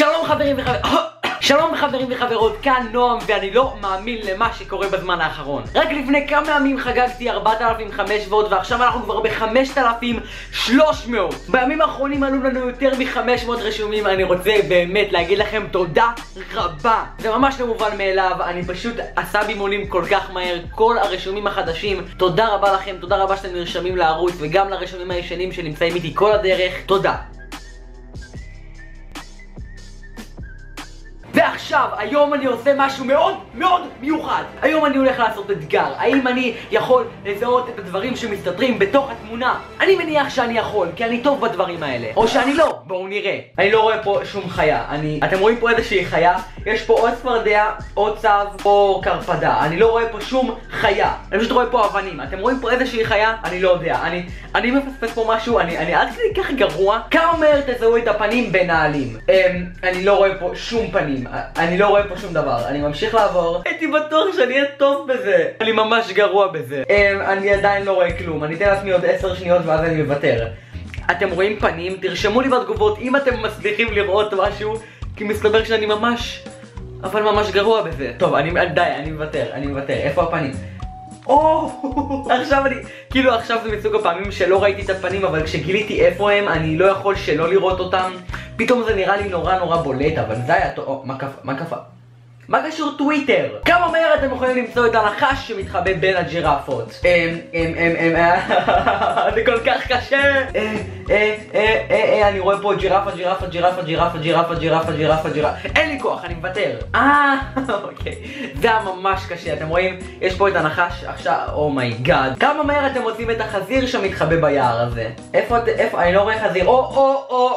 שלום חברים שלום חברים וחברות, כאן נועם ואני לא מאמין למה שקורה בזמן האחרון. רק לפני כמה ימים חגגתי 4,500 ועכשיו אנחנו כבר ב-5,300. בימים האחרונים עלו לנו יותר מ-500 רשומים. אני רוצה באמת להגיד לכם תודה רבה. זה ממש לא מובן מאליו, אני פשוט עשה בימונים כל כך מהר. כל הרשומים החדשים, תודה רבה לכם, תודה רבה שאתם נרשמים לערוץ וגם לרשומים הישנים שנמצאים איתי כל הדרך, תודה. ועכשיו, היום אני עושה משהו מאוד מאוד מיוחד. היום אני הולך לעשות אתגר. האם אני יכול לזהות את הדברים שמסתתרים בתוך התמונה? אני מניח שאני יכול, כי אני טוב בדברים האלה. או שאני לא, בואו נראה. אני לא רואה פה שום חיה. אתם רואים פה איזושהי חיה? יש פה או צפרדע, או צב, או קרפדה. אני לא רואה פה שום חיה. אני פשוט רואה פה אבנים. אתם רואים פה איזושהי חיה? אני לא יודע. אני מפספס פה משהו. אני עד כדי כך גרוע. כמה מהר תזהו את הפנים בנעלים? אני לא רואה פה שום פנים. אני לא רואה פה שום דבר, אני ממשיך לעבור. הייתי בטוח שאני אהיה טוב בזה. אני ממש גרוע בזה. אני עדיין לא רואה כלום. אני אתן לעצמי עוד 10 שניות ואז אני מוותר. אתם רואים פנים? תרשמו לי בתגובות אם אתם מצליחים לראות משהו, כי מסתבר שאני ממש גרוע בזה. טוב, די, אני מוותר. איפה הפנים? עכשיו עכשיו זה מסוג הפעמים שלא ראיתי את הפנים, אבל כשגיליתי איפה הם אני לא יכול שלא לראות אותם. פתאום זה נראה לי נורא בולט, אבל זה היה טוב. מה קפה? מה קשור טוויטר? כמה מהר אתם יכולים למצוא את הנחש שמתחבא בין הג'ירפות? זה כל כך קשה. אני רואה פה ג'ירפה. אין לי כוח, אני מוותר. אוקיי. זה היה ממש קשה, אתם רואים? יש פה את הנחש עכשיו, אומייגאד. כמה מהר אתם מוצאים את החזיר שמתחבא ביער הזה? איפה? אני לא רואה חזיר.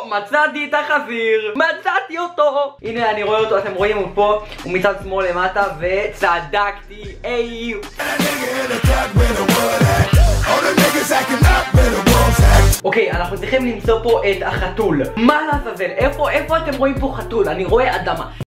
מצאתי את החזיר. מצאתי אותו. הנה אני רואה אותו, אתם רואים? הוא פה. הוא מצד שמאל למטה, וצדקתי. איי. אוקיי, אנחנו צריכים למצוא פה את החתול. מה לעזאזל? איפה אתם רואים פה חתול? אני רואה אדמה.